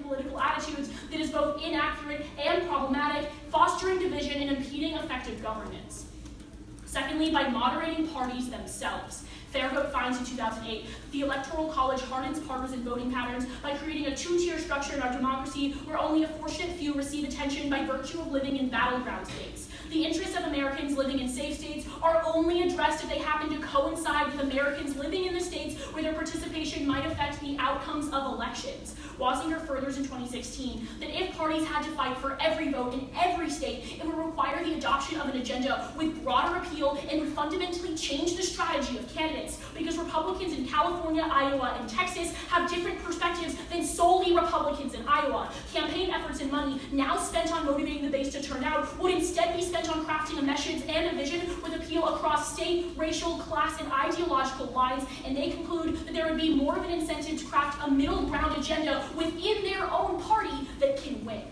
political attitudes that is both inaccurate and problematic, fostering division and impeding effective governance. Secondly, by moderating parties themselves. Fair Vote finds in 2008 the Electoral College hardens partisan voting patterns by creating a two-tier structure in our democracy where only a fortunate few receive attention by virtue of living in battleground states. The interests of Americans living in safe states are only addressed if they happen to coincide with Americans living in the states where their participation might affect the outcomes of elections. Wasinger furthers in 2016 that if parties had to fight for every vote in every state, it would require the adoption of an agenda with broader appeal and would fundamentally change the strategy of candidates, because Republicans in California, Iowa, and Texas have different perspectives than solely Republicans in Iowa. Campaign efforts and money now spent on motivating the base to turn out would instead be spent on crafting a message and a vision with appeal across state, racial, class, and ideological lines, and they conclude that there would be more of an incentive to craft a middle ground agenda within their own party that can win.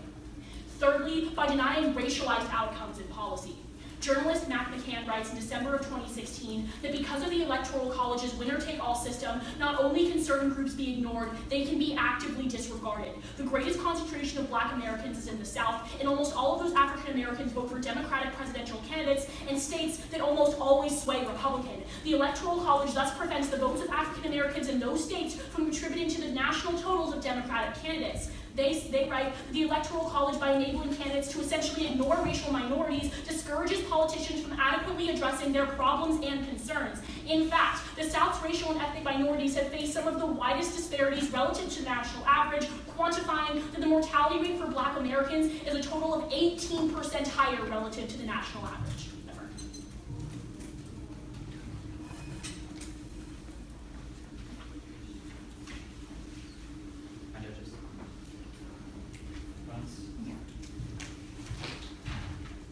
Thirdly, by denying racialized outcomes in policy. Journalist Mac McCann writes in December of 2016 that because of the Electoral College's winner-take-all system, not only can certain groups be ignored, they can be actively disregarded. The greatest concentration of Black Americans is in the South, and almost all of those African Americans vote for Democratic presidential candidates in states that almost always sway Republican. The Electoral College thus prevents the votes of African Americans in those states from contributing to the national totals of Democratic candidates. They write, the Electoral College, by enabling candidates to essentially ignore racial minorities, discourages politicians from adequately addressing their problems and concerns. In fact, the South's racial and ethnic minorities have faced some of the widest disparities relative to the national average, quantifying that the mortality rate for Black Americans is a total of 18% higher relative to the national average.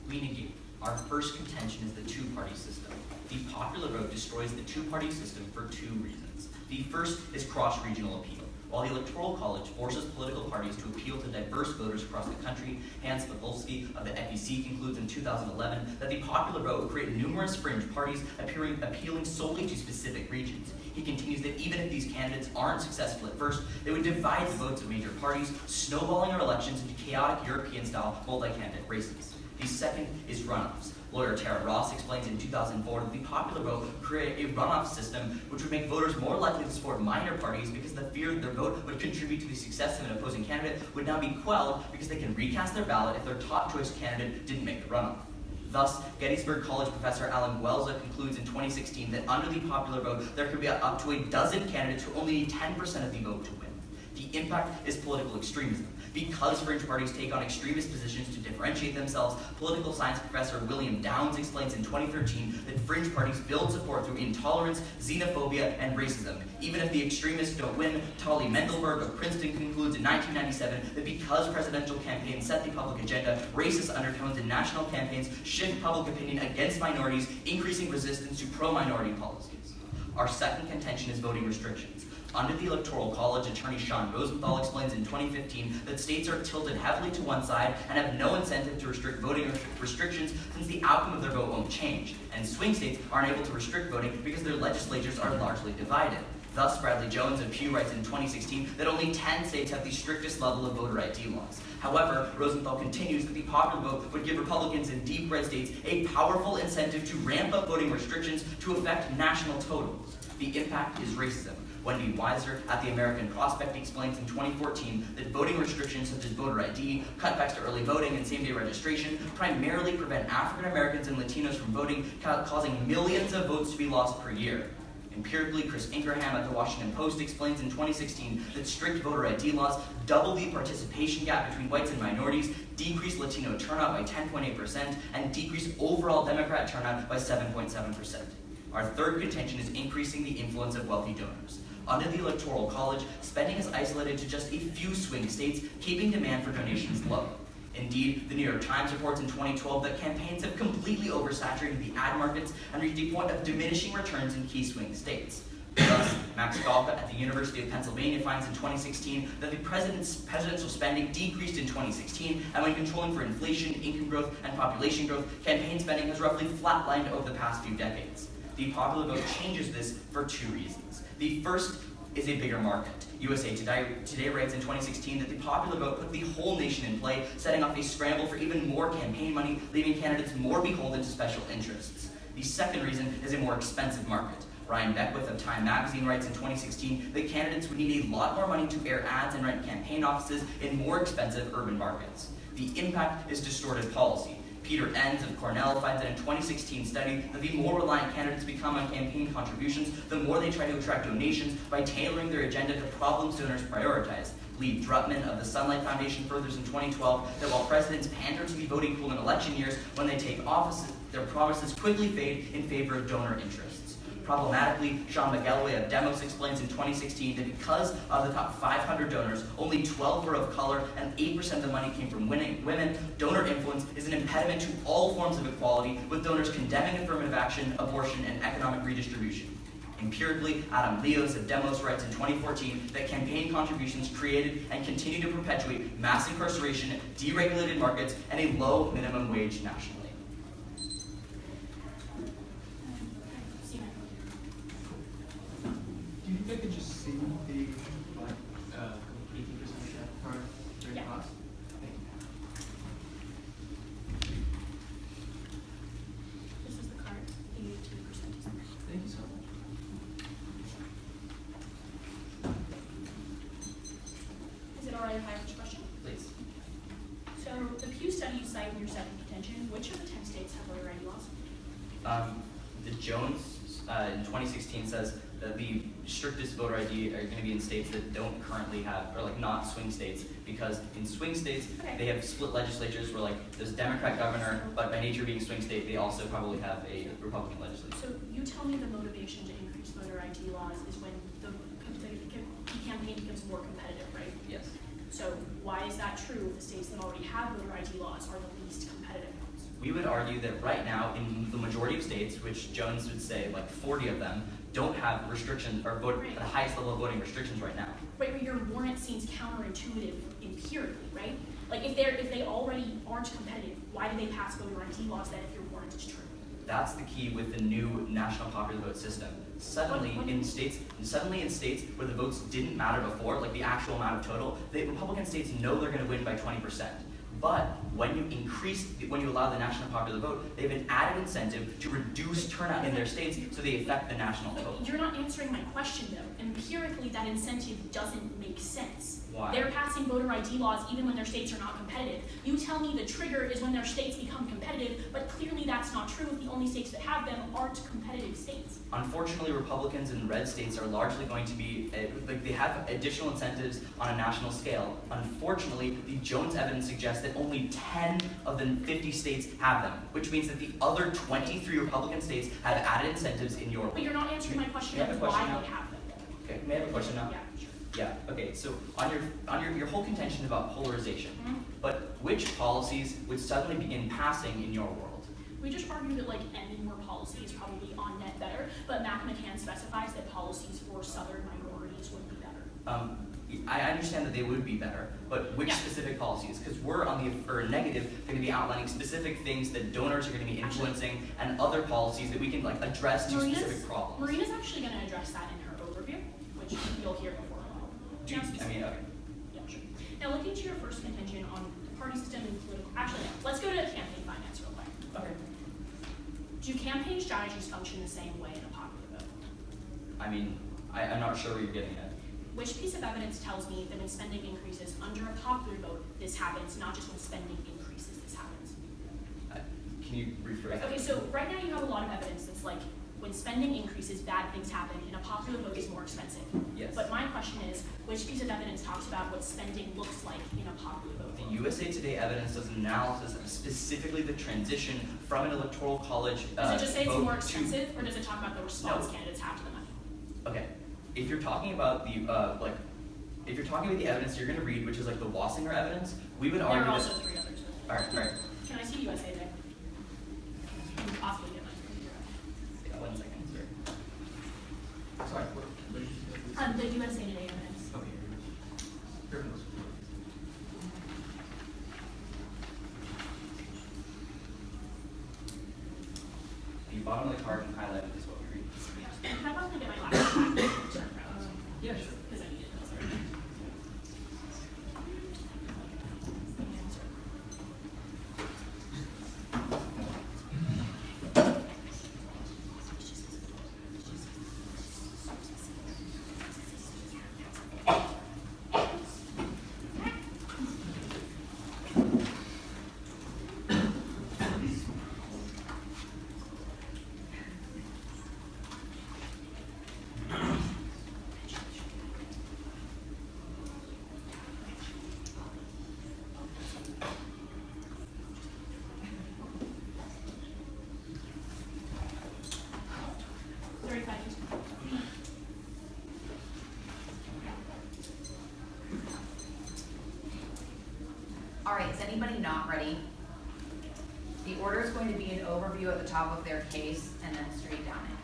We negate. Our first contention is the two-party system. The popular vote destroys the two-party system for two reasons. The first is cross-regional appeal. While the Electoral College forces political parties to appeal to diverse voters across the country, Hans Spavulski of the FEC concludes in 2011 that the popular vote will create numerous fringe parties appealing solely to specific regions. He continues that even if these candidates aren't successful at first, they would divide the votes of major parties, snowballing our elections into chaotic European-style multi-candidate races. The second is runoffs. Lawyer Tara Ross explains in 2004 that the popular vote would create a runoff system which would make voters more likely to support minor parties because the fear that their vote would contribute to the success of an opposing candidate would now be quelled because they can recast their ballot if their top choice candidate didn't make the runoff. Thus, Gettysburg College professor Alan Guelza concludes in 2016 that under the popular vote, there could be up to a dozen candidates who only need 10% of the vote to win. The impact is political extremism. Because fringe parties take on extremist positions to differentiate themselves, political science professor William Downs explains in 2013 that fringe parties build support through intolerance, xenophobia, and racism. Even if the extremists don't win, Tolly Mendelberg of Princeton concludes in 1997 that because presidential campaigns set the public agenda, racist undertones in national campaigns shift public opinion against minorities, increasing resistance to pro-minority policies. Our second contention is voting restrictions. Under the Electoral College, attorney Sean Rosenthal explains in 2015 that states are tilted heavily to one side and have no incentive to restrict voting restrictions since the outcome of their vote won't change, and swing states aren't able to restrict voting because their legislatures are largely divided. Thus, Bradley Jones of Pew writes in 2016 that only 10 states have the strictest level of voter ID laws. However, Rosenthal continues that the popular vote would give Republicans in deep red states a powerful incentive to ramp up voting restrictions to affect national totals. The impact is racism. Wendy Weiser at the American Prospect explains in 2014 that voting restrictions such as voter ID, cutbacks to early voting, and same-day registration primarily prevent African Americans and Latinos from voting, causing millions of votes to be lost per year. Empirically, Chris Ingraham at the Washington Post explains in 2016 that strict voter ID laws double the participation gap between whites and minorities, decrease Latino turnout by 10.8%, and decrease overall Democrat turnout by 7.7%. Our third contention is increasing the influence of wealthy donors. Under the Electoral College, spending is isolated to just a few swing states, keeping demand for donations low. Indeed, the New York Times reports in 2012 that campaigns have completely oversaturated the ad markets and reached a point of diminishing returns in key swing states. Thus, Max Galka at the University of Pennsylvania finds in 2016 that the presidential spending decreased in 2016, and when controlling for inflation, income growth, and population growth, campaign spending has roughly flatlined over the past few decades. The popular vote changes this for two reasons. The first is a bigger market. USA Today writes in 2016 that the popular vote put the whole nation in play, setting off a scramble for even more campaign money, leaving candidates more beholden to special interests. The second reason is a more expensive market. Ryan Beckwith of Time magazine writes in 2016 that candidates would need a lot more money to air ads and rent campaign offices in more expensive urban markets. The impact is distorted policy. Peter Enns of Cornell finds that in 2016 study that the more reliant candidates become on campaign contributions, the more they try to attract donations by tailoring their agenda to problems donors prioritize. Lee Drutman of the Sunlight Foundation furthers in 2012 that while presidents pander to the voting pool in election years, when they take office, their promises quickly fade in favor of donor interests. Problematically, Sean McGalloway of Demos explains in 2016 that because of the top 500 donors, only 12 were of color and 8% of the money came from women, donor influence is an impediment to all forms of equality, with donors condemning affirmative action, abortion, and economic redistribution. Empirically, Adam Leos of Demos writes in 2014 that campaign contributions created and continue to perpetuate mass incarceration, deregulated markets, and a low minimum wage nationally. Do you think I could just see the 18% of that part during class? Thank you. This is the card. The 18% is there. Thank you so much. Is it all right if I ask a question? Please. So the Pew study you cite in your second contention, which of the 10 states have voter ID laws? The Jones in 2016 says that the strictest voter ID are going to be in states that don't currently have, or like not swing states, because in swing states, they have split legislatures where like there's a Democrat governor, but by nature being a swing state, they also probably have a Republican legislature. So you tell me the motivation to increase voter ID laws is when the campaign becomes more competitive, right? Yes. So why is that true if the states that already have voter ID laws are the least competitive ones? We would argue that right now, in the majority of states, which Jones would say like 40 of them, don't have restrictions or vote at the highest level of voting restrictions right now. Right, but your warrant seems counterintuitive empirically, right? Like if they already aren't competitive, why do they pass voter ID laws then if your warrant is true? That's the key with the new national popular vote system. Suddenly in states where the votes didn't matter before, like the actual amount of total, the Republican states know they're going to win by 20%. But when you allow the national popular vote, they have an added incentive to reduce turnout in their states so they affect the national vote. You're not answering my question though. Empirically, that incentive doesn't make sense. Why? They're passing voter ID laws even when their states are not competitive. You tell me the trigger is when their states become competitive, but clearly that's not true if the only states that have them aren't competitive states. Unfortunately, Republicans in red states are largely going to be, they have additional incentives on a national scale. Unfortunately, the Jones evidence suggests that only 10 of the 50 states have them, which means that the other 23 Republican states have added incentives in your. But you're not answering my question May I have of a question why now? they have them. Okay, may I have a question now? Yeah, sure. Yeah, okay, so on your whole contention about polarization, but which policies would suddenly begin passing in your world? We just argued that like ending more policy is probably on net better, but Mac McCann specifies that policies for Southern minorities would be better. I understand that they would be better, but which specific policies? Because we're on the negative, going to be outlining specific things that donors are going to be influencing and other policies that we can like address to specific problems. Marina's actually going to address that in her overview, which you'll hear before a while. Okay. Yeah, sure. Now looking to your first contention on the party system and political, actually no, let's go to campaign finance real quick. Okay. Do campaign strategies function the same way in a popular vote? I mean, I'm not sure what you're getting at. Which piece of evidence tells me that when spending increases under a popular vote, this happens, not just when spending increases, this happens? Can you rephrase? Okay, so right now you have a lot of evidence that's like, when spending increases, bad things happen, and a popular vote is more expensive. Yes. But my question is, which piece of evidence talks about what spending looks like in a popular vote? The USA Today evidence does an analysis of specifically the transition from an electoral college Does it just say it's vote more expensive, or does it talk about the response candidates have to the money? Okay. If you're talking about the if you're talking about the evidence you're going to read, which is like the Wassinger evidence, we would argue There are that. also 3 others. All right. Can I see USA Today? Can you possibly get my computer? Yeah, 1 second, sir. Sorry, what did you say? The USA Today evidence. Okay. Here it goes. The bottom of the card and highlighted is what we read. Can I possibly get my laptop back? Sorry, Yeah, sure. Because I need it. Sorry. All right, is anybody not ready? The order is going to be an overview at the top of their case and then straight down it.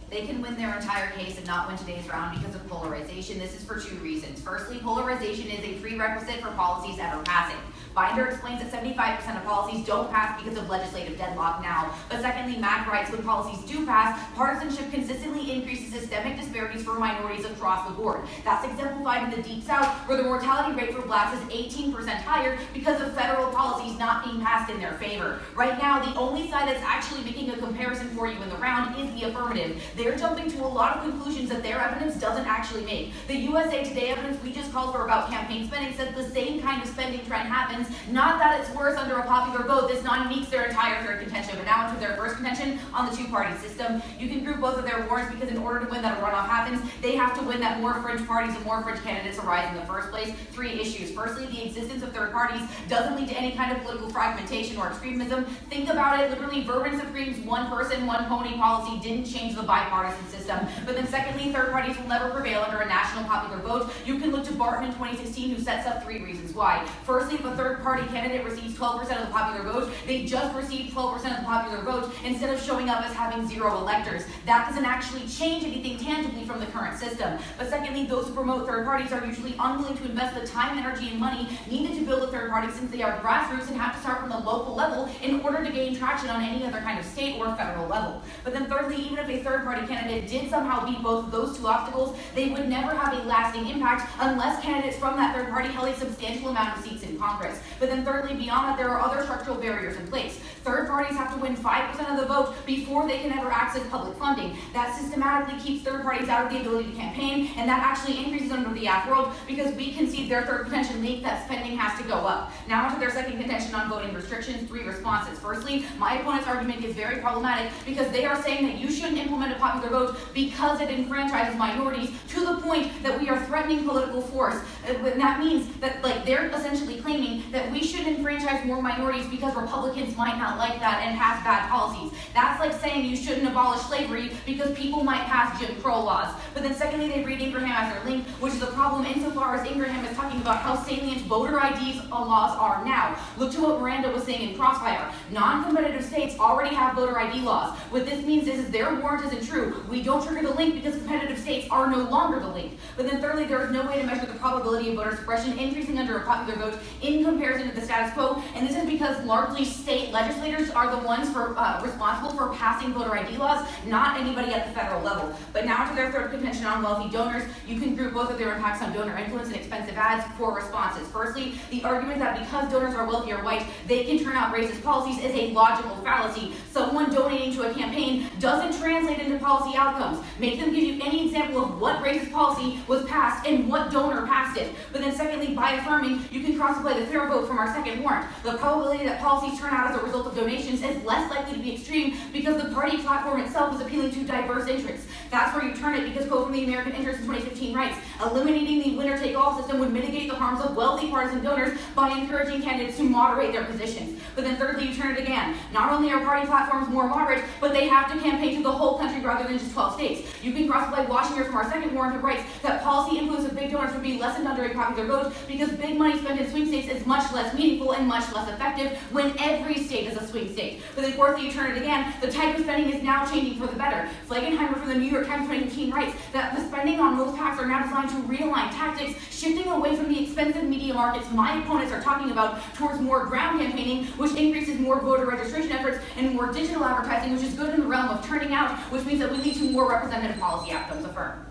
They can win their entire case and not win today's round because of polarization. This is for two reasons. Firstly, polarization is a prerequisite for policies ever passing. Binder explains that 75% of policies don't pass because of legislative deadlock now. But secondly, Mac writes when policies do pass, partisanship consistently increases systemic disparities for minorities across the board. That's exemplified in the Deep South, where the mortality rate for blacks is 18% higher because of federal policies not being passed in their favor. Right now, the only side that's actually making a comparison for you in the round is the affirmative. They're jumping to a lot of conclusions that their evidence doesn't actually make. The USA Today evidence we just called for about campaign spending says the same kind of spending trend happens. Not that it's worse under a popular vote. This non-uniques their entire third contention, but now into their first contention on the two-party system. You can group both of their warrants because in order to win that a runoff happens, they have to win that more fringe parties and more fringe candidates arise in the first place. Three issues. Firstly, the existence of third parties doesn't lead to any kind of political fragmentation or extremism. Think about it, literally Bourbon Supreme's one person, one pony policy didn't change the bipartisan system. But then secondly, third parties will never prevail under a national popular vote. You can look to Barton in 2016 who sets up three reasons why. Firstly, if a third party candidate receives 12% of the popular vote, they just received 12% of the popular vote instead of showing up as having 0 electors. That doesn't actually change anything tangibly from the current system. But secondly, those who promote third parties are usually unwilling to invest the time, energy, and money needed to build a third party since they are grassroots and have to start from the local level in order to gain traction on any other kind of state or federal level. But then thirdly, even if a third party candidate did somehow beat both of those two obstacles, they would never have a lasting impact unless candidates from that third party held a substantial amount of seats in Congress. But then thirdly, beyond that, there are other structural barriers in place. Third parties have to win 5% of the vote before they can ever access public funding. That systematically keeps third parties out of the ability to campaign, and that actually increases under the AT world because we concede their third contention leak that spending has to go up. Now onto their second contention on voting restrictions, 3 responses. Firstly, my opponent's argument is very problematic because they are saying that you shouldn't implement a popular vote because it enfranchises minorities to the point that we are threatening political force. And that means that they're essentially claiming that we should enfranchise more minorities because Republicans might not like that and pass bad policies. That's like saying you shouldn't abolish slavery because people might pass Jim Crow laws. But then secondly, they read Ingraham as their link, which is a problem insofar as Ingraham is talking about how salient voter IDs laws are now. Look to what Miranda was saying in Crossfire. Non-competitive states already have voter ID laws. What this means is their warrant isn't true. We don't trigger the link because competitive states are no longer the link. But then thirdly, there is no way to measure the probability of voter suppression increasing under a popular vote in comparison to the status quo, and this is because largely state legislators are the ones responsible for passing voter ID laws, not anybody at the federal level. But now to their third contention on wealthy donors, you can group both of their impacts on donor influence and expensive ads. 4 responses. Firstly, the argument that because donors are wealthy or white, they can turn out racist policies is a logical fallacy. Someone donating to a campaign doesn't translate into policy outcomes. Make them give you any example of what racist policy was passed and what donor passed it. But then secondly, by affirming, you can cross-apply the fair vote from our second warrant. The probability that policies turn out as a result of donations is less likely to be extreme because the party platform itself is appealing to diverse interests. That's where you turn it because quote from the American Interest in 2015 writes, eliminating the winner-take-all system would mitigate the harms of wealthy partisan donors by encouraging candidates to moderate their positions. But then thirdly, you turn it again. Not only are party platforms more moderate, but they have to campaign to the whole country rather than just 12 states. You can cross-apply Washington from our second warrant who writes that policy influence of big donors would be lessened under a popular vote because big money spent in swing states is much less meaningful and much less effective when every state is a swing state. But then fourthly, you turn it again, the type of spending is now changing for the better. Flagenheimer from the New York Times 2015 writes that the spending on most PACs are now designed to realign tactics, shifting away from the expensive media markets my opponents are talking about towards more ground campaigning, which increases more voter registration efforts, and more digital advertising, which is good in the realm of turning out, which means that we lead to more representative policy outcomes. Affirm.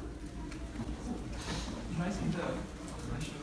Can I see the question?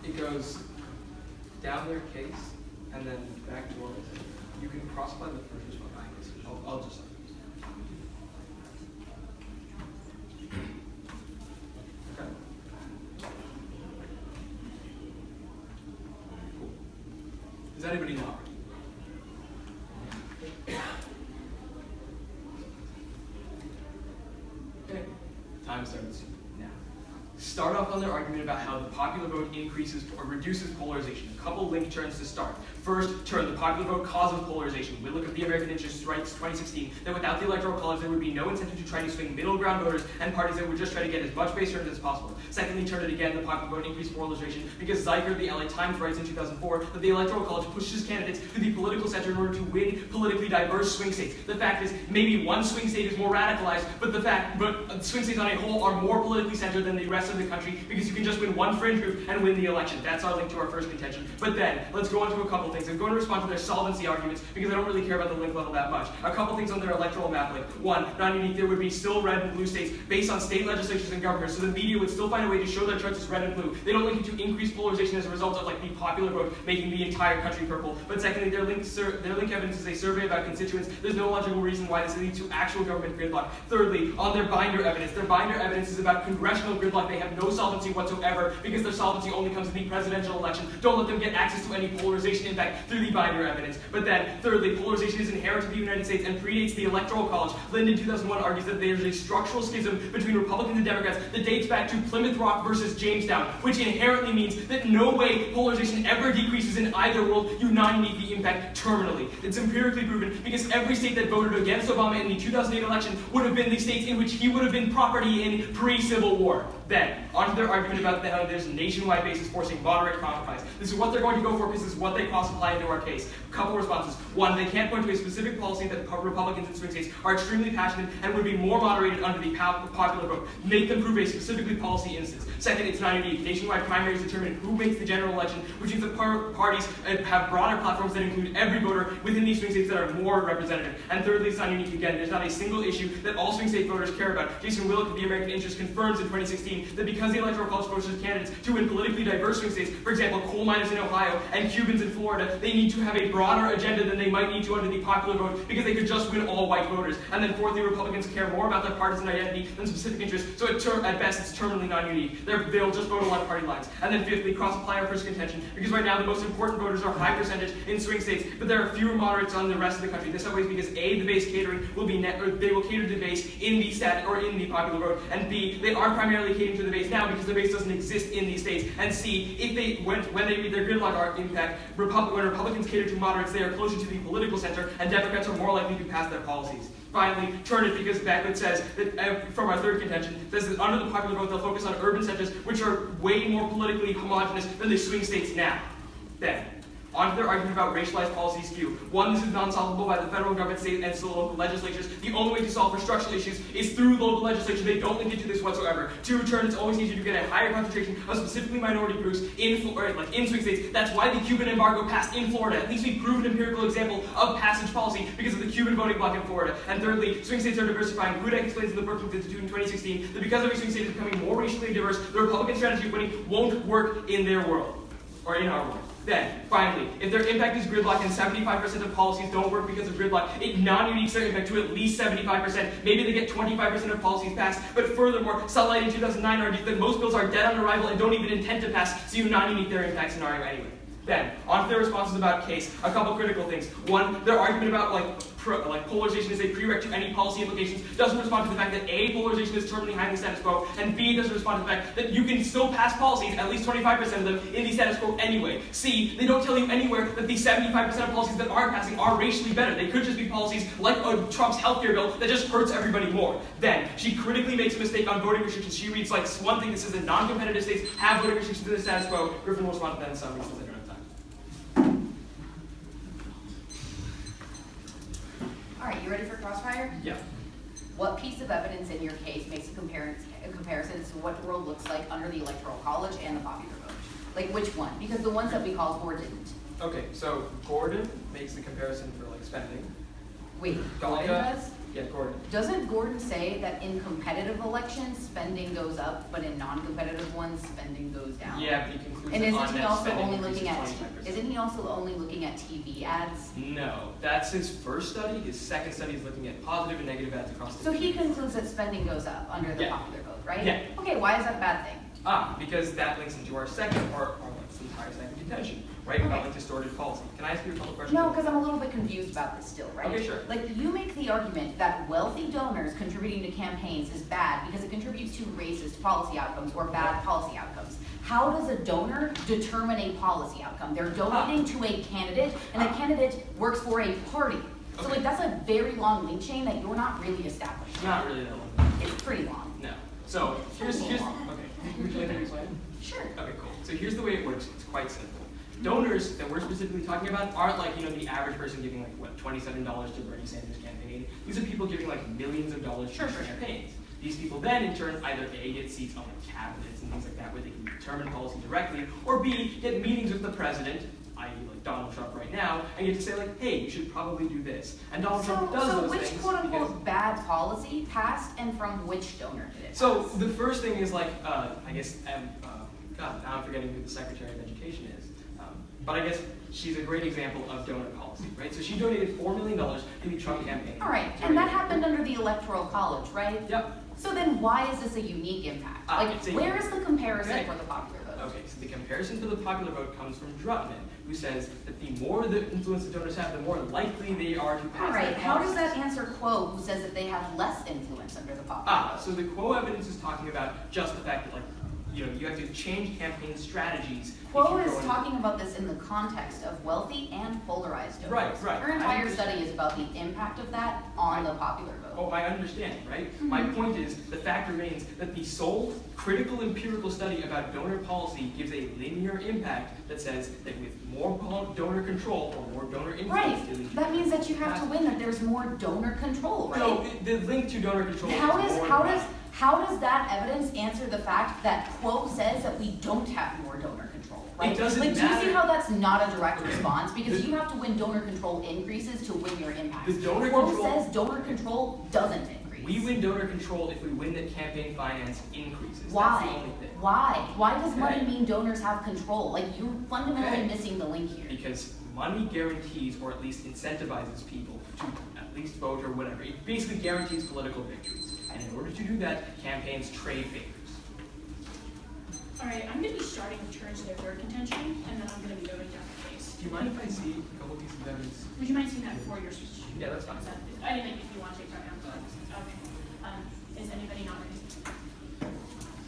It goes down their case and then back to what was it. You can cross-apply the first response. I'll just. Okay. Cool. Does anybody know? Okay. Time starts now. Start off on their argument about how the popular vote increases or reduces polarization. A couple link turns to start. First turn, the popular vote causes polarization. We look at the American Interest Rights 2016, that without the Electoral College there would be no incentive to try to swing middle ground voters and parties that would just try to get as much base turns as possible. Secondly, turn it again, the popular vote increased polarization because Zeiger, the LA Times, writes in 2004 that the Electoral College pushes candidates to the political center in order to win politically diverse swing states. The fact is, maybe one swing state is more radicalized, but swing states on a whole are more politically centered than the rest of the country because you can just win one fringe group and win the election. That's our link to our first contention. But then, let's go on to a couple things. I'm going to respond to their solvency arguments because I don't really care about the link level that much. A couple things on their electoral map link. One, non-unique, there would be still red and blue states based on state legislatures and governors, so the media would still find a way to show their charts as red and blue. They don't link it to increased polarization as a result of the popular vote making the entire country purple. But secondly, their link evidence is a survey about constituents. There's no logical reason why this leads to actual government gridlock. Thirdly, on their binder evidence is about congressional gridlock. They have no solvency whatsoever because their solvency only comes in the presidential election. Don't let them get access to any polarization impact through the binder evidence. But then, thirdly, polarization is inherent to the United States and predates the Electoral College. Lind in 2001 argues that there's a structural schism between Republicans and Democrats that dates back to Plymouth Rock versus Jamestown, which inherently means that no way polarization ever decreases in either world. You non-need the impact terminally. It's empirically proven because every state that voted against Obama in the 2008 election would have been the states in which he would have been property in pre-Civil War. Then, onto their argument about how there's a nationwide basis forcing moderate compromise. This is what they're going to go for because this is what they cross-apply into our case. A couple responses. One, they can't point to a specific policy that Republicans in swing states are extremely passionate and would be more moderated under the popular vote. Make them prove a specifically policy instance. Second, it's not unique. Nationwide primaries determine who makes the general election, which means that parties have broader platforms that include every voter within these swing states that are more representative. And thirdly, it's not unique again. There's not a single issue that all swing state voters care about. Jason Willick of the American Interest confirms in 2016 that because the Electoral College pushes candidates to win politically diverse swing states, for example, coal miners in Ohio and Cubans in Florida, they need to have a broader agenda than they might need to under the popular vote because they could just win all white voters. And then fourthly, Republicans care more about their partisan identity than specific interests, so at best it's terminally non-unique. They'll just vote along party lines. And then fifthly, cross-apply our first contention, because right now the most important voters are high percentage in swing states, but there are fewer moderates on the rest of the country. This always because A, the base catering will be they will cater to the base in the stat or in the popular vote, and B, they are primarily catering to the base now because the base doesn't exist in these states, and C, if they when they read their gridlock impact, when Republicans cater to moderates, they are closer to the political center, and Democrats are more likely to pass their policies. Finally, turn it because Backward says that, from our third contention, says that under the popular vote they'll focus on urban centers, which are way more politically homogenous than the swing states now. Then, on to their argument about racialized policy skew. One, this is non-solvable by the federal government, state, and local legislatures. The only way to solve for structural issues is through local legislature. They don't link it to this whatsoever. Two, turn, it's always easier to get a higher concentration of specifically minority groups in swing states. That's why the Cuban embargo passed in Florida. At least we proved an empirical example of passage policy because of the Cuban voting bloc in Florida. And thirdly, swing states are diversifying. Rudek explains in the Brookings Institute in 2016 that because every swing state is becoming more racially diverse, the Republican strategy of winning won't work in their world, or in our world. Then, finally, if their impact is gridlock and 75% of policies don't work because of gridlock, it non-uniques their impact to at least 75%. Maybe they get 25% of policies passed, but furthermore, Sunlight in 2009 argued that most bills are dead on arrival and don't even intend to pass, so you non-unique their impact scenario anyway. Then, on to their responses about case, a couple critical things. One, their argument about polarization is a prereq to any policy implications doesn't respond to the fact that A, polarization is terminally high in the status quo, and B, doesn't respond to the fact that you can still pass policies, at least 25% of them, in the status quo anyway. C, they don't tell you anywhere that the 75% of policies that aren't passing are racially better. They could just be policies like Trump's healthcare bill that just hurts everybody more. Then, she critically makes a mistake on voting restrictions. She reads like one thing that says that non-competitive states have voting restrictions in the status quo. Griffin will respond to that in some reasons. All right, you ready for crossfire? Yeah. What piece of evidence in your case makes a comparison as to what the world looks like under the Electoral College and the popular vote? Like which one? Because the ones that we called for didn't. Okay, so Gordon makes the comparison for spending. Wait, Gordon Galka, does? Yeah, Gordon. Doesn't Gordon say that in competitive elections, spending goes up, but in non-competitive ones, spending goes down? Yeah, but he concludes and that isn't on he net also spending only looking at 25%. isn't he also only looking at TV ads? No, that's his first study. His second study is looking at positive and negative ads across the So he concludes that spending goes up under the Yeah. popular vote, right? Yeah. Okay, why is that a bad thing? Because that links into our second part, or like this entire second contention, right? Okay. About like distorted policy. Can I ask you a couple questions? No, because I'm a little bit confused about this still, right? Okay, sure. Like, you make the argument that wealthy donors contributing to campaigns is bad because it contributes to racist policy outcomes or bad policy outcomes. How does a donor determine a policy outcome? They're donating to a candidate, and a candidate works for a party. So, Okay. like, that's a very long link chain that you're not really establishing. Not really that one. It's pretty long. No. So here's okay. Would you like to explain? Sure. Okay, cool. So here's the way it works. It's quite simple. Donors that we're specifically talking about aren't like, the average person giving like, what, $27 to Bernie Sanders' campaign. These are people giving like millions of dollars to campaigns. These people then, in turn, either A, get seats on like cabinets and things like that where they can determine policy directly, or B, get meetings with the president, i.e. like Donald Trump right now, and get to say like, hey, you should probably do this. And Donald Trump does those things. So which quote-unquote bad policy passed and from which donor did it pass? So the first thing is like, God, now I'm forgetting who the Secretary of Education is. But I guess she's a great example of donor policy, right? So she donated $4 million to the Trump campaign. All right, and that happened under the Electoral College, right? Yep. So then why is this a unique impact? Where is the comparison for the popular vote? Okay, so the comparison for the popular vote comes from Drutman, who says that the more the influence the donors have, the more likely they are to pass. All right, how does that answer Quo, who says that they have less influence under the popular vote? So the Quo evidence is talking about just the fact that you have to change campaign strategies. Quo is talking about this in the context of wealthy and polarized donors. Right. Her entire study is about the impact of that on the popular vote. Oh, I understand, right? My point is, the fact remains that the sole critical empirical study about donor policy gives a linear impact that says that with more donor control or more donor influence... Right, that means that you have to win that there's more donor control, right? No, the link to donor control How does that evidence answer the fact that Quo says that we don't have more donor control? Right? It doesn't matter. Do you see how that's not a direct response? Because you have to win donor control increases to win your impact. Quo says donor control doesn't increase. We win donor control if we win that campaign finance increases. Why? That's the only thing. Why? Why does money mean donors have control? Like, you're fundamentally missing the link here. Because money guarantees, or at least incentivizes people to at least vote or whatever. It basically guarantees political victories. And in order to do that, campaigns trade favors. All right, I'm going to be starting with turns to their third contention, and then I'm going to be going down the case. Do you mind if I see a couple pieces of evidence? Would you mind seeing that before yours? Yeah, that's fine. I didn't think if you want to take that down. Okay. Is anybody not ready?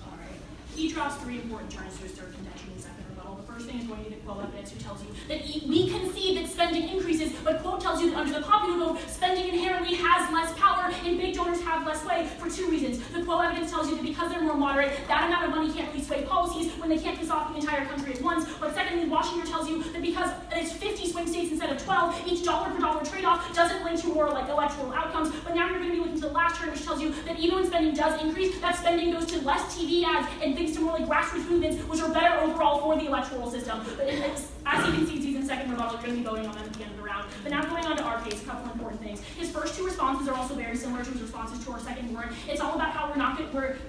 All right. He draws three important turns to his third contention and second rebuttal. The first thing is going to be the Quo evidence, who tells you that we concede that spending increases, but Quo tells you that under the popular vote, spending inherently has less power and big donors have less sway for two reasons. The Quo evidence tells you that because they're more moderate, that amount of money can't really sway policies when they can't piss off the entire country at once. But secondly, Washington tells you that because it's 50 swing states instead of 12, each dollar per dollar trade-off doesn't link to more like electoral outcomes. But now you're going to be looking to the last turn, which tells you that even when spending does increase, that spending goes to less TV ads and things to more like grassroots movements, which are better overall for the electoral system. But as he concedes these in second rebuttal, you're going to be voting on them at the end of the round. But now going on to our case, a couple important things. His first two responses are also very similar to his responses to our second warrant. It's all about how we're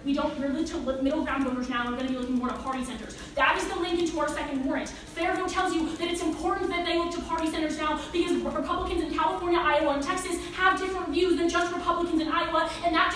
moving to middle ground voters now. We're going to be looking more to party centers. That is the link into our second warrant. Fairvote tells you that it's important that they look to party centers now because Republicans in California, Iowa, and Texas have different views than just Republicans in Iowa, and that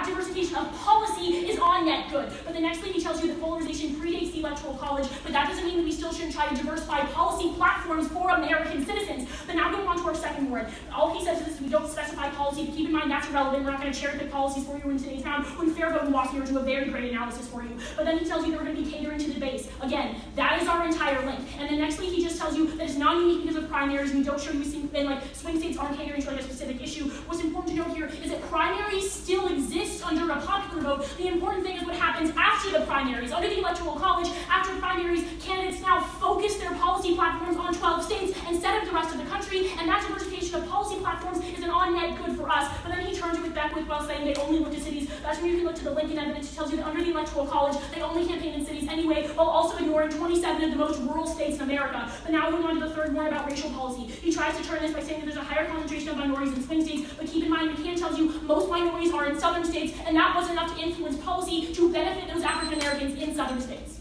diversification of policy is on net good. But the next thing he tells you that polarization position predates the Electoral College, but that doesn't mean that we still shouldn't try to diversify policy platforms for American citizens. But now going on to our second word. All he says is we don't specify policy, but keep in mind that's irrelevant. We're not going to cherry pick policies for you in today's round when Fair Vote and WASP do a very great analysis for you. But then he tells you that we're going to be catering to the base. Again, that is our entire link. And then nextly, he just tells you that it's not unique because of primaries, and we don't show you swing states aren't catering to a specific issue. What's important to note here is that primaries still exist under a popular vote. The important thing is what happens after the primaries. Under the Electoral College, after primaries, candidates now focus their policy platforms on 12 states instead of the rest of the country, and that diversification of policy platforms is an on-net good for us. But then he turns it with Beckwith while saying they only look to cities. That's when you can look to the Lincoln evidence, which tells you that under the Electoral College, they only campaign in cities anyway, while also ignoring 27 of the most rural states in America. But now moving on to the third one about racial policy. He tries to turn this by saying that there's a higher concentration of minorities in swing states, but keep in mind, McCann tells you most minorities are in southern states, and that wasn't enough to influence policy to benefit those African Americans in southern states.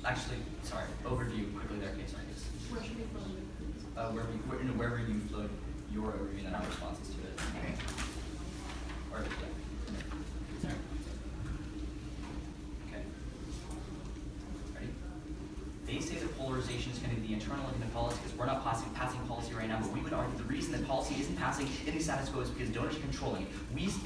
Actually, sorry, overview quickly there, case studies. Where should we flow? Wherever you flowed your overview and then our responses to it. Or, yeah. Sorry. Okay. Ready? They say that polarization is going to be the internal link in policy because we're not passing policy right now, but we would argue the reason that policy isn't passing in the status quo is because donors are controlling it.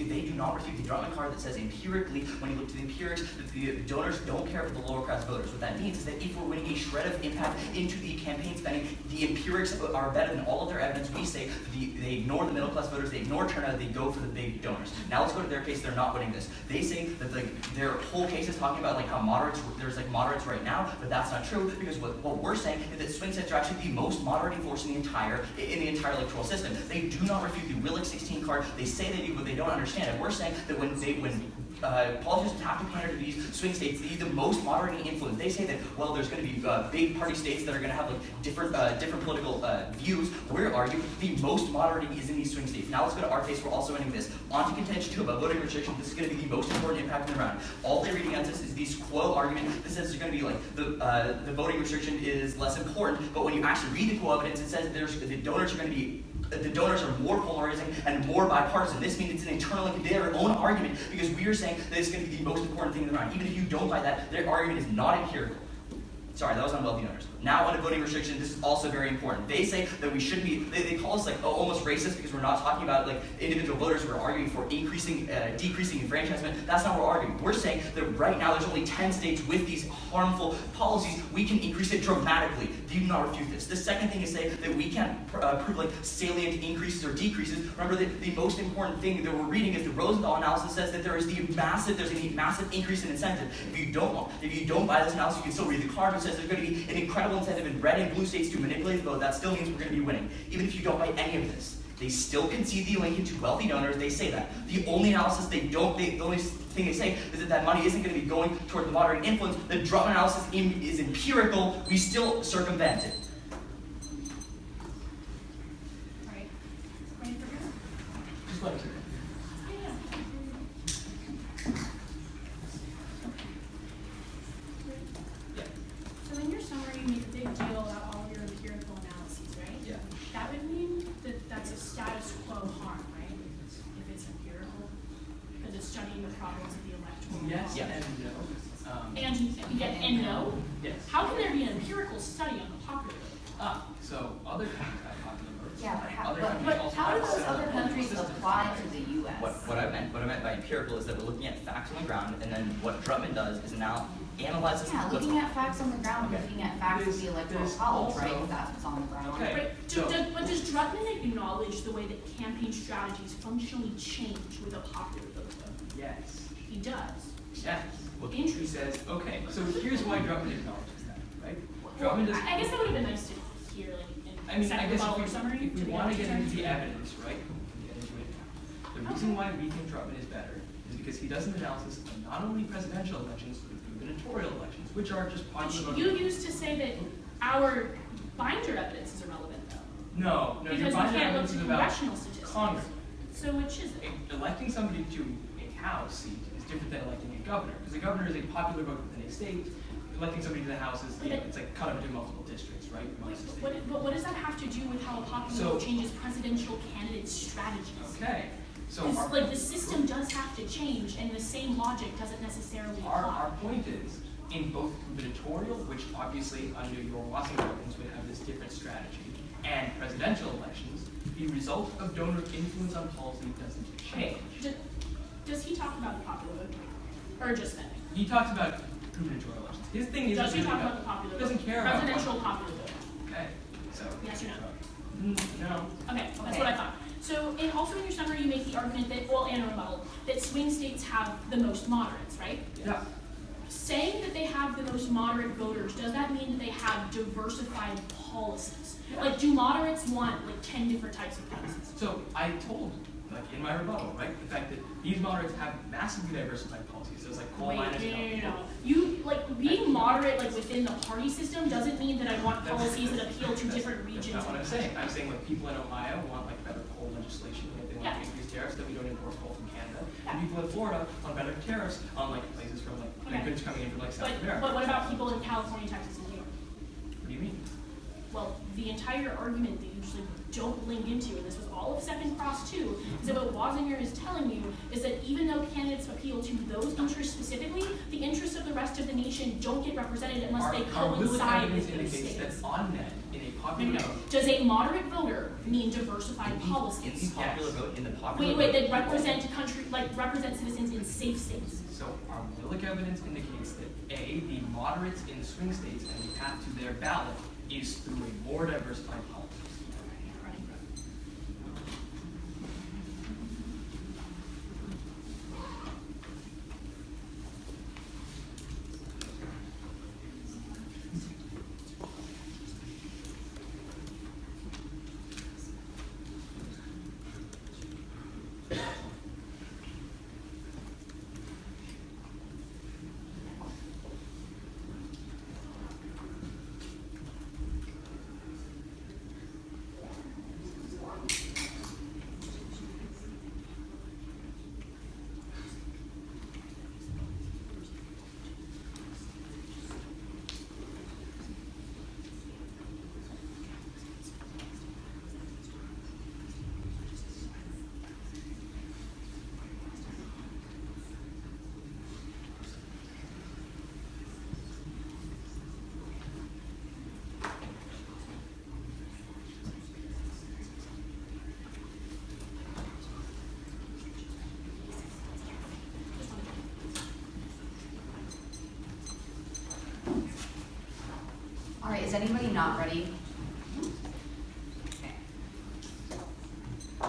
They do not refute the Drummond card that says empirically, when you look to the empirics, that the donors don't care for the lower class voters. What that means is that if we're winning a shred of impact into the campaign spending, the empirics are better than all of their evidence. We say they ignore the middle class voters, they ignore turnout, they go for the big donors. Now let's go to their case. They're not winning this. They say that their whole case is talking about how moderates, there's moderates right now, but that's not true because what we're saying is that swing states are actually the most moderating force in the entire electoral system. They do not refute the Willick 16 card. They say they do, but they don't understand it. We're saying that when politicians have to pander to these swing states, the most moderating influence. They say that, well, there's going to be big party states that are going to have different political views. We're arguing the most moderating is in these swing states. Now let's go to our case. We're also ending this. On to contention 2 about voting restriction. This is going to be the most important impact in the round. All they read against this is this quo argument that says there's going to be the voting restriction is less important, but when you actually read the quo evidence, it says that the donors are more polarizing and more bipartisan. This means it's an internal link to their own argument because we are saying that it's going to be the most important thing in the round. Even if you don't buy that, their argument is not empirical. Sorry, that was on wealthy donors. Now on a voting restriction, this is also very important. They say that we shouldn't be, they call us almost racist because we're not talking about individual voters who are arguing for decreasing enfranchisement. That's not what we're arguing. We're saying that right now there's only 10 states with these harmful policies. We can increase it dramatically. Do not refute this. The second thing is say that we can't prove salient increases or decreases. Remember that the most important thing that we're reading is the Rosenthal analysis says that there's a massive increase in incentive. If you don't buy this analysis, you can still read the card. It says there's going to be an incredible incentive in red and blue states to manipulate the vote. That still means we're going to be winning. Even if you don't buy any of this, they still concede the link into wealthy donors. They say that. The only analysis the only thing they say is that money isn't going to be going toward the moderating influence. The Drummond analysis is empirical. We still circumvent it. Right. Ready for this? Just let me see. So in your summary, you made a big deal about all of your empirical analyses, right? Yeah. That would mean that that's a status quo harm, right? If it's empirical, because it's studying the problems of the electoral Yes college. and no. And no? Yes. How can there be an empirical study on the popular vote? So other countries have popular votes. Yeah, but how, Other but, countries but also how do have those similar other countries systems. apply to the U.S.? What I meant by empirical is that we're looking at facts on the ground, and then what Drummond does is now analyzes Yeah, what's looking at facts on the ground, Okay. looking at facts of the electoral There's college, also- right? Because that's what's on the ground. Okay. Right. But does Drutman acknowledge the way that campaign strategies functionally change with a popular vote? Yes. He does. Yes. Well, He says, okay, so here's why Drummond acknowledges that, right? Drummond does. I guess that would have been nice to hear, in second rebuttal or summary. if we be want to able get into the turn. evidence, right? We get into it. The reason why we think Drummond is better is because he does an analysis of not only presidential elections, but gubernatorial elections, which are just popular You voting. used to say that our binder evidence is irrelevant, though. No, Because your we binder can't look evidence to is about congressional statistics. Congress. So which is it? Electing somebody to a House seat is different than electing a governor, because a governor is a popular vote within a state. electing somebody to the House is, you know, it's like cut up into multiple districts, right? But what does that have to do with how a popular vote changes presidential candidates' strategies? Okay. So Like the system does have to change, and the same logic doesn't necessarily apply. our point is, in both gubernatorial, which obviously under your Washingtons would have this different strategy, and presidential elections, the result of donor influence on policy doesn't change. Does he talk about the popular vote, or just spending? He talks about gubernatorial elections. His thing is Does he really talk about the popular vote? doesn't care about presidential popular vote? Okay, so Yes or no? No. Okay, that's what I thought. So, also in your summary, you make the argument that, well, and a rebuttal, that swing states have the most moderates, right? Yeah. Saying that they have the most moderate voters, does that mean that they have diversified policies? Yeah. Like, do moderates want like 10 different types of policies? So I told, like in my rebuttal, right, the fact that these moderates have massively diversified policies. So it's like coal miners. No. You, like, being moderate, like, within the party system doesn't mean that I want policies that appeal to different regions. That's not what I'm saying. I'm saying like people in Ohio want like better coal legislation, like they want to increase tariffs that we don't import coal from Canada. And people in Florida want better tariffs on like places from like goods coming in from like South America. But what about people in California, Texas, and New York? What do you mean? Well, the entire argument that you usually don't link into, and this was all of Second Cross too, is that what Wozinger is telling you is that even though candidates appeal to those interests specifically, the interests of the rest of the nation don't get represented unless they coincide with those states. That's on net in a popular vote. Does a moderate voter mean diversified policies? In the popular vote, in the popular Wait, vote, that represent a country, like represent citizens in safe states. So our Willick evidence indicates that A, the moderates in swing states and the path to their ballot is through a more diversified policy. All right, is anybody not ready? Okay.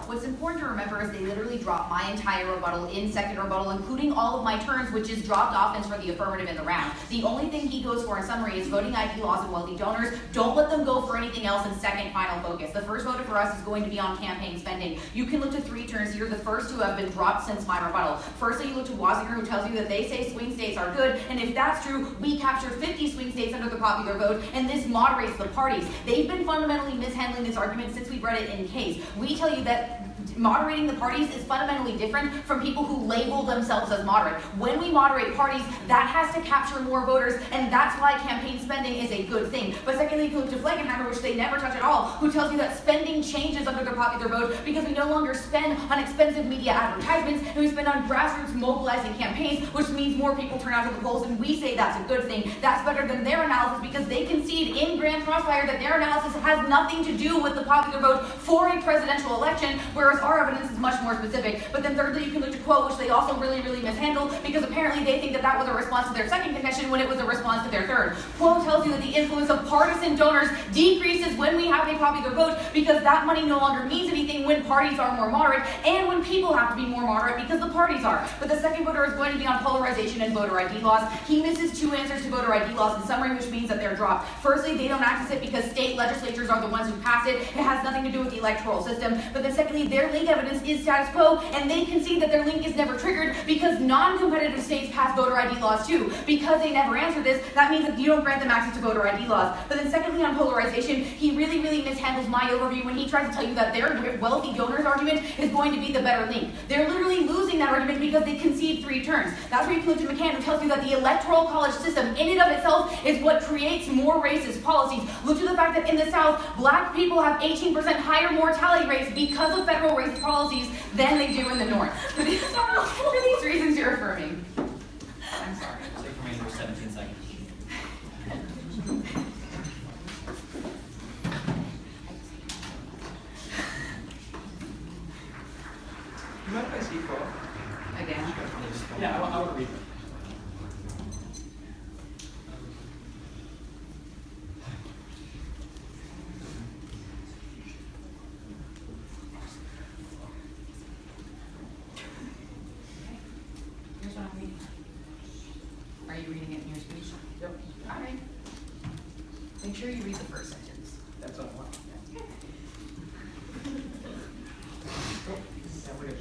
What's important to remember is they literally dropped my entire rebuttal in second rebuttal, including all of my turns, which is dropped offense for the affirmative in the round. The only thing he goes for in summary is voting ID laws and wealthy donors. Don't let them go for anything else in second final focus. The first vote for us is going to be on campaign spending. You can look to 3 turns here, the first 2 have been dropped since my rebuttal. Firstly, you look to Wozinger, who tells you that they say swing states are good, and if that's true, we captured 50 swing states under the popular vote, and this moderates the parties. They've been fundamentally mishandling this argument since we've read it in case. We tell you that moderating the parties is fundamentally different from people who label themselves as moderate. When we moderate parties, that has to capture more voters, and that's why campaign spending is a good thing. But secondly, you look to Fleckenheimer, which they never touch at all, who tells you that spending changes under the popular vote because we no longer spend on expensive media advertisements, and we spend on grassroots mobilizing campaigns, which means more people turn out to the polls, and we say that's a good thing. That's better than their analysis because they concede in Grand Crossfire that their analysis has nothing to do with the popular vote for a presidential election, whereas our evidence is much more specific. But then thirdly, you can look to Quo, which they also really mishandled because apparently they think that that was a response to their second contention when it was a response to their third. Quo tells you that the influence of partisan donors decreases when we have a popular vote because that money no longer means anything when parties are more moderate and when people have to be more moderate because the parties are. But the second voter is going to be on polarization and voter ID laws. He misses 2 answers to voter ID laws in summary, which means that they're dropped. Firstly, they don't access it because state legislatures are the ones who pass it. It has nothing to do with the electoral system. But then secondly, their link evidence is status quo, and they concede that their link is never triggered because non-competitive states pass voter ID laws too. Because they never answer this, that means that you don't grant them access to voter ID laws. But then secondly, on polarization, he really mishandles my overview when he tries to tell you that their wealthy donors argument is going to be the better link. They're literally losing that argument because they concede 3 turns. That's where you can look to McCann, who tells you that the electoral college system in and of itself is what creates more racist policies. Look to the fact that in the South, black people have 18% higher mortality rates because of federal racist policies than they do in the North. For these reasons, you're affirming. I'm sorry. Take remainder for 17 seconds. You mind if I see quote? Again. Yeah, I want to read it. Here's what I'm reading. Are you reading it in your speech? Yep. All right. Make sure you read the first sentence. That's what I want. Okay. Cool. Yeah, we're good.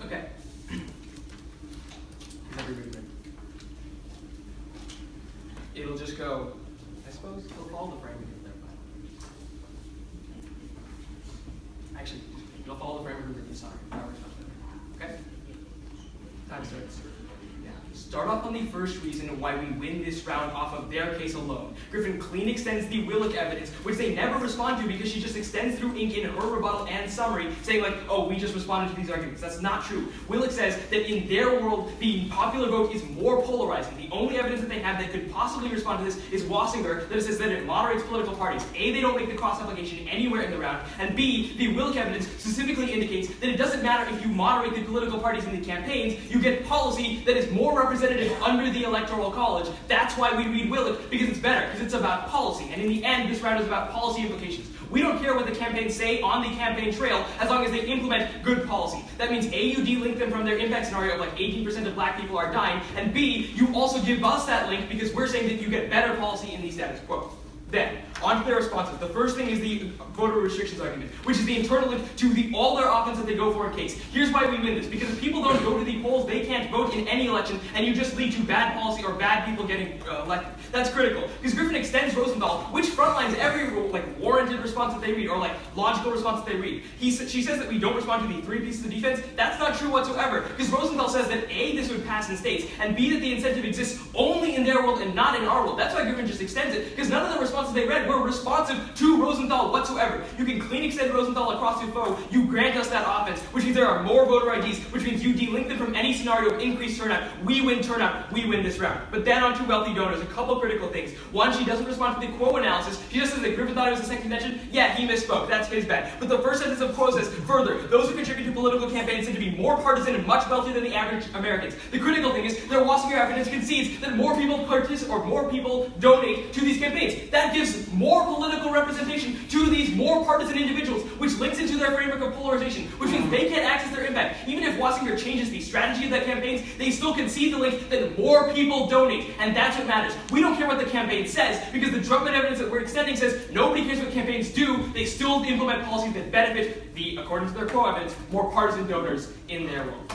Okay. Is everybody ready? It'll just go, I suppose it'll follow the framework of their plan. Actually, it'll follow the framework of the sorry. Okay? Time starts. Yeah. Start off on the first reason why we win this round off of their case alone. Griffin clean extends the Willock evidence, which they never respond to because she just extends through ink in her rebuttal and summary, saying like, oh, we just responded to these arguments. That's not true. Willock says that in their world, the popular vote is more polarizing. The only evidence that they have that could possibly respond to this is Wassinger, that it says that it moderates political parties. A, they don't make the cross-application anywhere in the round, and B, the Willock evidence specifically indicates that it doesn't matter if you moderate the political parties in the campaigns, you get policy that is more representative under the Electoral College. That's why we read Willock, because it's better, because it's about policy. And in the end, this round is about policy implications. We don't care what the campaigns say on the campaign trail as long as they implement good policy. That means A, you delink them from their impact scenario of like 18% of black people are dying, and B, you also give us that link because we're saying that you get better policy in the status quo. Then, on to their responses. The first thing is the voter restrictions argument, which is the internal link to all their offense that they go for in case. Here's why we win this. Because if people don't go to the polls, they can't vote in any election, and you just lead to bad policy or bad people getting elected. That's critical. Because Griffin extends Rosenthal, which frontlines every warranted response that they read, or logical response that they read. She says that we don't respond to the 3 pieces of defense. That's not true whatsoever. Because Rosenthal says that A, this would pass in states, and B, that the incentive exists only in their world and not in our world. That's why Griffin just extends it, because none of the responses they read were responsive to Rosenthal whatsoever. You can clean extend Rosenthal across your foe, you grant us that offense, which means there are more voter IDs, which means you delink them from any scenario of increased turnout. We win turnout, we win this round. But then on to wealthy donors, a couple critical things. One, she doesn't respond to the Quo analysis. She just says that Griffin thought it was the second convention. Yeah, he misspoke. That's his bad. But the first sentence of Quo says, further, those who contribute to political campaigns tend to be more partisan and much wealthier than the average Americans. The critical thing is their Wassinger evidence concedes that more people donate to these campaigns. That gives more political representation to these more partisan individuals, which links into their framework of polarization, which means they can't access their impact. Even if Wassinger changes the strategy of that campaigns, they still concede the link that more people donate, and that's what matters. We don't care what the campaign says, because the Drummond evidence that we're extending says nobody cares what campaigns do, they still implement policies that benefit the, according to their Quo evidence, more partisan donors in their world.